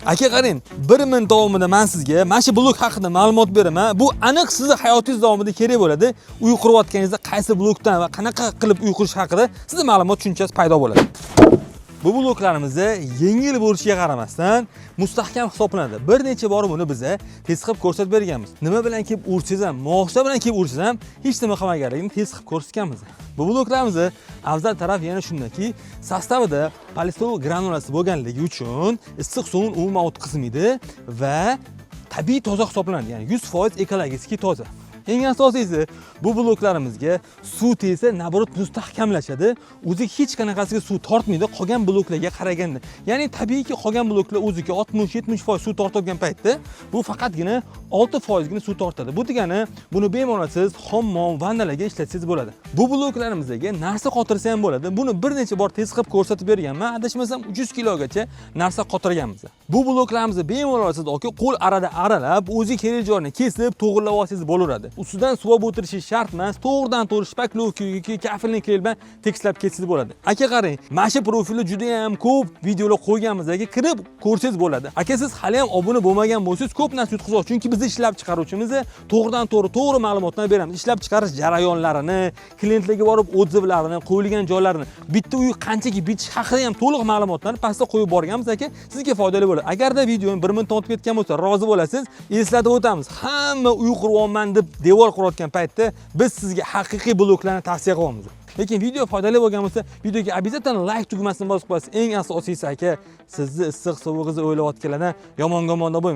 Aka qarang, 1 minut davomida men sizga mana shu blok haqida ma'lumot beraman. Bu aniq sizning hayotingiz davomida kerak bo'ladi. Uy qurayotganingizda qaysi blokdan va qanaqa qilib uy qurish haqida sizga ma'lumot tushunchasi paydo bo'ladi. Bu bloklarimiz yengil bo'lishiga qaramasdan mustahkam hisoblanadi. Bir necha bor buni biz test qilib ko'rsatib berganmiz. Nima bilan kelib ursangiz ham, mo'g'sa bilan kelib ursangiz ham hech nima qilmaganligini test qilib ko'rsatganmiz. Bu bloklarimiz afzal taraf yana shundaki, sostavida polistirol granulasi bo'lganligi uchun issiq suvni umuman o'tkazmaydi va tabiiy toza hisoblanadi. Ya'ni 100% ekologik toza. Eng asosiysi, bu bloklarimizga suv tegsa, naborot mustahkamlashadi. O'zi hech qanaqasiga suv tortmaydi qolgan bloklarga qaraganda. Ya'ni tabiiyki qolgan bloklar o'ziga 60-70% suv tortadigan paytda bu faqatgina 6% gina suv tortadi. Bu degani, buni bemalol siz hammom, vannalarga ishlatsangiz bo'ladi. Bu bloklarimizga narsa qotirsa ham bo'ladi. Buni bir necha bor test qilib ko'rsatib berganman. Adashmasam 300 kilogacha narsa qotirganmiz. Bu bloklarimizni bemalol siz qo'l arada aralab, o'zi kerak joyini kesib, to'g'rilab olsangiz bo'laveradi. Ustidan suv o'tirishi shart emas. To'g'ridan-to'g'ri shpaklovka yoki kafelnik bilan tekislab ketsangiz bo'ladi. Aka qarang, mana shu profilda juda ham ko'p videolar qo'yganmizga kirib ko'rsangiz bo'ladi. Aka siz hali ham obuna bo'lmagan bo'lsangiz, ko'p narsa yutqizasiz. Chunki biz ishlab chiqaruvchimiz to'g'ri ma'lumotlar beramiz. Ishlab chiqarish jarayonlarini, klientlarga borib odzivlarini, qo'yilgan joylarini, bitta uy qanchaga bitish haqida ham to'liq ma'lumotlarni pastda qo'yib borganmiz aka. Sizga foydali bo'ladi. Agarda videoni 1 minut o'tib ketgan bo'lsa, rozi bo'lasiz. Eslatib o'tamiz. Hamma uy quryapman deb devor qurayotgan paytda biz sizga haqiqiy bloklarni tavsiya qilamiz. Lekin video foydali bo'lgan bo'lsa, videoga обязательно like tugmasini bosib qo'yasiz. Eng asosiysi aka, sizni issiq sovug'ingizni o'ylayotganlardan yomon gomonda bo'lmang.